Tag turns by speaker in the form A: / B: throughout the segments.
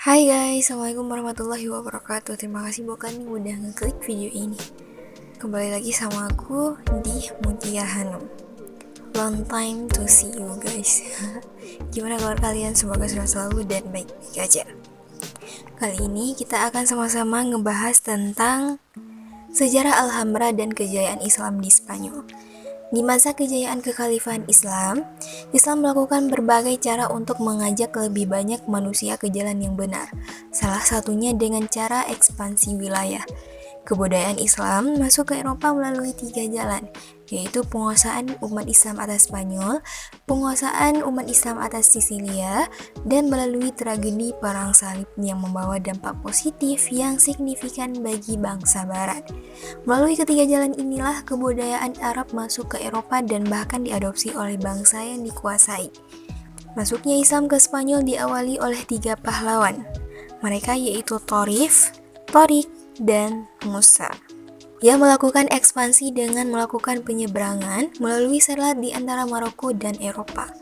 A: Hai guys, assalamualaikum warahmatullahi wabarakatuh. Terima kasih buat kalian yang udah ngeklik video ini. Kembali lagi sama aku di Mutia Hanum. Long time to see you guys. Gimana kabar kalian? Semoga sehat selalu dan baik-baik aja. Kali ini kita akan sama-sama ngebahas tentang sejarah Alhambra dan kejayaan Islam di Spanyol. Di masa kejayaan kekhalifahan Islam, Islam melakukan berbagai cara untuk mengajak lebih banyak manusia ke jalan yang benar. Salah satunya dengan cara ekspansi wilayah. Kebudayaan Islam masuk ke Eropa melalui 3 jalan, yaitu penguasaan umat Islam atas Spanyol, penguasaan umat Islam atas Sisilia, dan melalui tragedi Perang Salib yang membawa dampak positif yang signifikan bagi bangsa Barat. Melalui ketiga jalan inilah kebudayaan Arab masuk ke Eropa dan bahkan diadopsi oleh bangsa yang dikuasai. Masuknya Islam ke Spanyol diawali oleh 3 pahlawan. Mereka yaitu Torif, Torik, dan Musa, yang melakukan ekspansi dengan melakukan penyeberangan melalui selat di antara Maroko dan Eropa.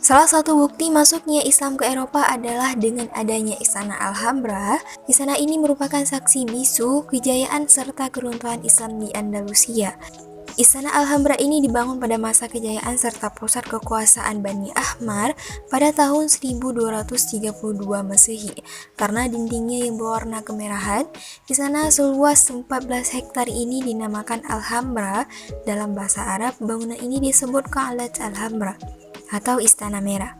A: Salah satu bukti masuknya Islam ke Eropa adalah dengan adanya Istana Alhambra. Istana ini merupakan saksi bisu kejayaan serta keruntuhan Islam di Andalusia. Istana Alhambra ini dibangun pada masa kejayaan serta pusat kekuasaan Bani Ahmar pada tahun 1232 Masehi. Karena dindingnya yang berwarna kemerahan, istana seluas 14 hektar ini dinamakan Alhambra. Dalam bahasa Arab, bangunan ini disebut Qa'lat Alhambra atau Istana Merah.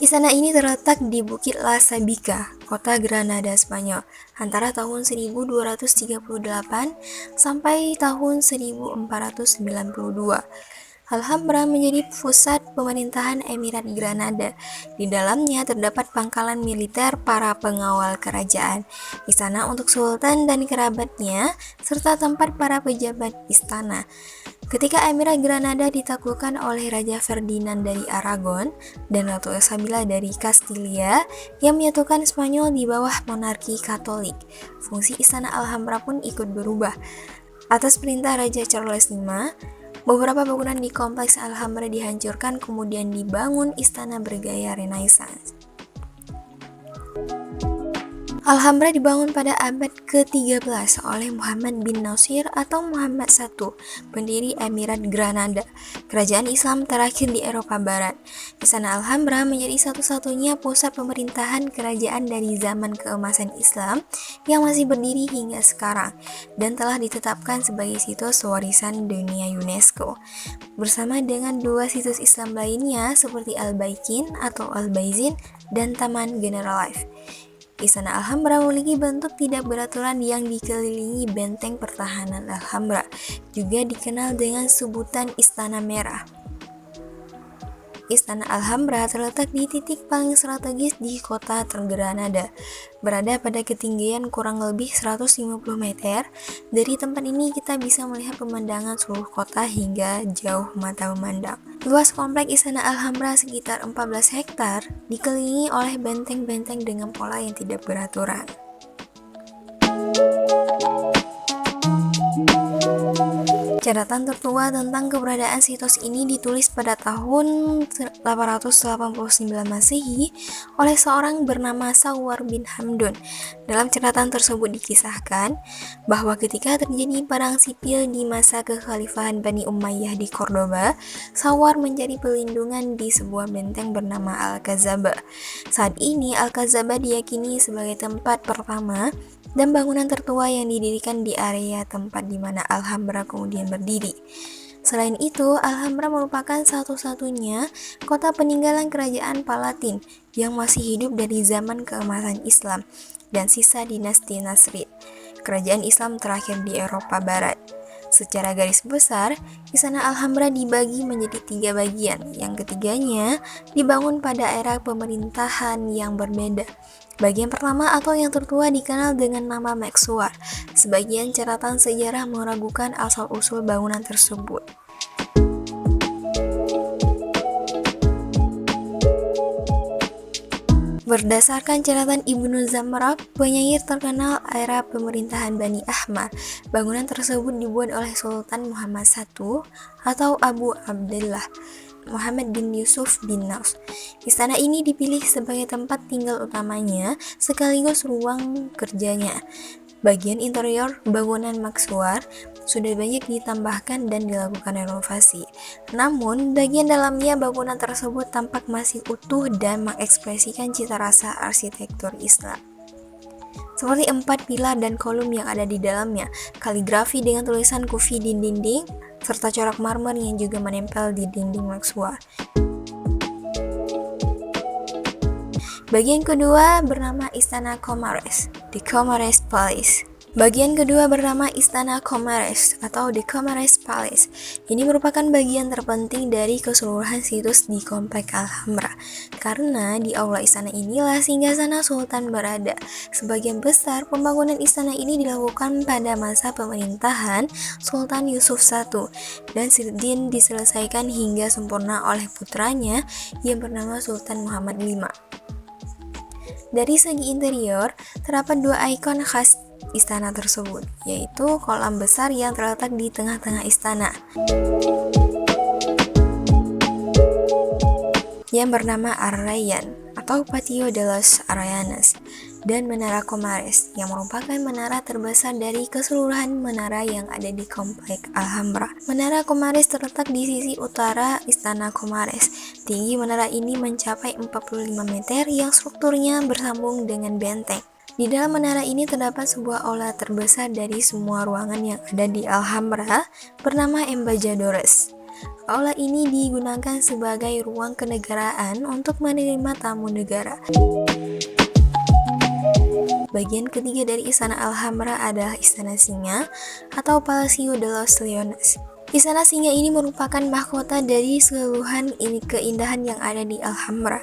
A: Istana ini terletak di Bukit La Sabica, kota Granada, Spanyol, antara tahun 1238 sampai tahun 1492. Alhambra menjadi pusat pemerintahan Emirat Granada. Di dalamnya terdapat pangkalan militer para pengawal kerajaan, istana untuk sultan dan kerabatnya, serta tempat para pejabat istana. Ketika Emirat Granada ditaklukkan oleh Raja Ferdinand dari Aragon dan Ratu Isabella dari Kastilia yang menyatukan Spanyol di bawah monarki Katolik, fungsi Istana Alhambra pun ikut berubah. Atas perintah Raja Charles V, beberapa bangunan di kompleks Alhambra dihancurkan, kemudian dibangun istana bergaya Renaissance. Alhambra dibangun pada abad ke-13 oleh Muhammad bin Nasir atau Muhammad I, pendiri Emirat Granada, kerajaan Islam terakhir di Eropa Barat. Istana Alhambra menjadi satu-satunya pusat pemerintahan kerajaan dari zaman keemasan Islam yang masih berdiri hingga sekarang dan telah ditetapkan sebagai situs warisan dunia UNESCO. Bersama dengan 2 situs Islam lainnya seperti Al-Baikin atau Al-Baizin dan Taman General Life. Istana Alhambra memiliki bentuk tidak beraturan yang dikelilingi benteng pertahanan Alhambra, juga dikenal dengan sebutan Istana Merah. Istana Alhambra terletak di titik paling strategis di kota Granada, berada pada ketinggian kurang lebih 150 meter. Dari tempat ini kita bisa melihat pemandangan seluruh kota hingga jauh mata memandang. Luas kompleks Istana Alhambra sekitar 14 hektar, dikelilingi oleh benteng-benteng dengan pola yang tidak beraturan. Catatan tertua tentang keberadaan situs ini ditulis pada tahun 889 Masehi oleh seorang bernama Sawar bin Hamdun. Dalam catatan tersebut dikisahkan bahwa ketika terjadi perang sipil di masa kekhalifahan Bani Umayyah di Cordoba, Sawar mencari pelindungan di sebuah benteng bernama Al-Kazaba. Saat ini Al-Kazaba diyakini sebagai tempat pertama dan bangunan tertua yang didirikan di area tempat di mana Alhambra kemudian berdiri. Selain itu, Alhambra merupakan satu-satunya kota peninggalan kerajaan Palatin yang masih hidup dari zaman keemasan Islam dan sisa dinasti Nasrid, kerajaan Islam terakhir di Eropa Barat. Secara garis besar, Istana Alhambra dibagi menjadi 3 bagian. Yang ketiganya dibangun pada era pemerintahan yang berbeda. Bagian pertama atau yang tertua dikenal dengan nama Meksuar. Sebagian catatan sejarah meragukan asal-usul bangunan tersebut. Berdasarkan catatan Ibnu Zamrak, penyair terkenal era pemerintahan Bani Ahmar, bangunan tersebut dibuat oleh Sultan Muhammad I atau Abu Abdullah. Muhammad bin Yusuf bin Naus. Istana ini dipilih sebagai tempat tinggal utamanya sekaligus ruang kerjanya. Bagian interior bangunan Maksuar sudah banyak ditambahkan dan dilakukan renovasi. Namun, bagian dalamnya bangunan tersebut tampak masih utuh dan mengekspresikan cita rasa arsitektur Islam. Seperti 4 pilar dan kolom yang ada di dalamnya, kaligrafi dengan tulisan kufi di dinding, serta corak marmer yang juga menempel di dinding Maksuar. Bagian kedua bernama Istana Comares, The Comares Palace. Bagian kedua bernama Istana Comares atau The Comares Palace. Ini merupakan bagian terpenting dari keseluruhan situs di Komplek Alhambra, karena di aula istana inilah singgasana Sultan berada. Sebagian besar pembangunan istana ini dilakukan pada masa pemerintahan Sultan Yusuf I dan diselesaikan hingga sempurna oleh putranya yang bernama Sultan Muhammad V. Dari segi interior, terdapat 2 ikon khas istana tersebut, yaitu kolam besar yang terletak di tengah-tengah istana yang bernama Ar-Rayyan atau Patio de los Arayanes, dan Menara Comares yang merupakan menara terbesar dari keseluruhan menara yang ada di Komplek Alhambra. Menara Comares terletak di sisi utara Istana Comares. Tinggi menara ini mencapai 45 meter yang strukturnya bersambung dengan benteng. Di dalam menara ini terdapat sebuah aula terbesar dari semua ruangan yang ada di Alhambra bernama Embajadores. Aula ini digunakan sebagai ruang kenegaraan untuk menerima tamu negara. Bagian ketiga dari Istana Alhambra adalah Istana Singa atau Palacio de los Leones. Istana Singa ini merupakan mahkota dari seluruhan keindahan yang ada di Alhambra.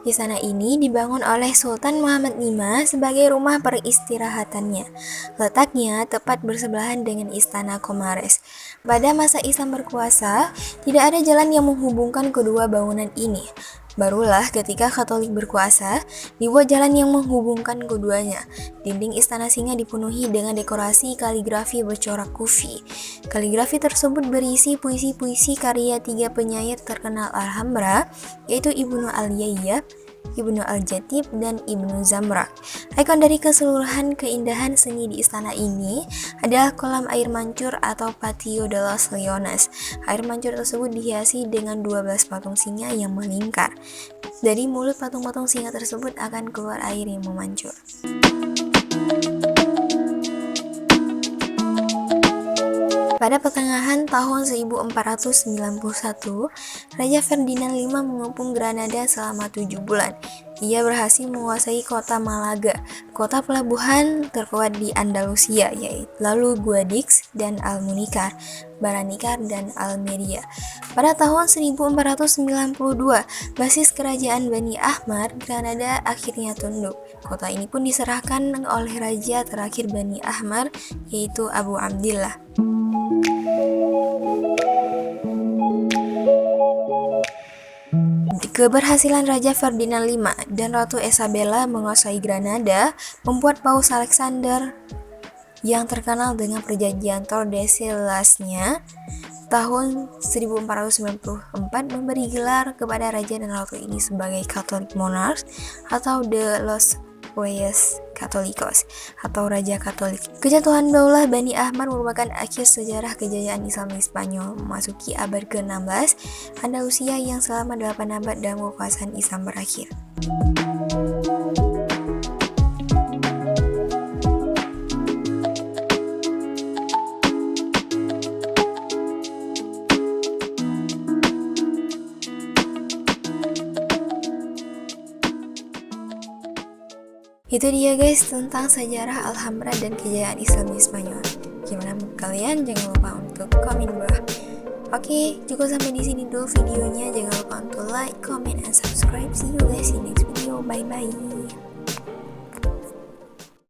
A: Istana ini dibangun oleh Sultan Muhammad V sebagai rumah peristirahatannya. Letaknya tepat bersebelahan dengan Istana Comares. Pada masa Islam berkuasa, tidak ada jalan yang menghubungkan kedua bangunan ini. Barulah ketika Katolik berkuasa, dibuat jalan yang menghubungkan keduanya. Dinding Istana Singa dipenuhi dengan dekorasi kaligrafi bercorak kufi. Kaligrafi tersebut berisi puisi-puisi karya 3 penyair terkenal Alhambra, yaitu Ibnu Al-Yayyab, Ibnu Al-Jatib, dan Ibnu Zamrak. Ikon dari keseluruhan keindahan seni di istana ini adalah kolam air mancur atau Patio de los Leones. Air mancur tersebut dihiasi dengan 12 patung singa yang melingkar. Dari mulut patung-patung singa tersebut akan keluar air yang memancur. Pada pertengahan tahun 1491, Raja Ferdinand V mengepung Granada selama 7 bulan. Ia berhasil menguasai kota Malaga, kota pelabuhan terkuat di Andalusia, yaitu lalu Guadix dan Almunicar, Baranikar, dan Almeria. Pada tahun 1492, basis kerajaan Bani Ahmad, Granada akhirnya tunduk. Kota ini pun diserahkan oleh raja terakhir Bani Ahmad, yaitu Abu Abdillah. Keberhasilan Raja Ferdinand V dan Ratu Isabella menguasai Granada membuat Paus Alexander yang terkenal dengan perjanjian Tordesillas-nya tahun 1494 memberi gelar kepada raja dan ratu ini sebagai Catholic Monarchs atau de los Reyes Católicos atau Raja Katolik. Kejatuhan Daulah Bani Ahmad merupakan akhir sejarah kejayaan Islam di Spanyol, memasuki abad ke-16. Andalusia yang selama 8 abad dalam kekuasaan Islam berakhir. Itu dia guys tentang sejarah Alhambra dan kejayaan Islam di Spanyol. Gimana menurut kalian? Jangan lupa untuk komen di bawah. Oke, cukup sampai di sini dulu videonya. Jangan lupa untuk like, comment, and subscribe. See you guys in next video. Bye bye.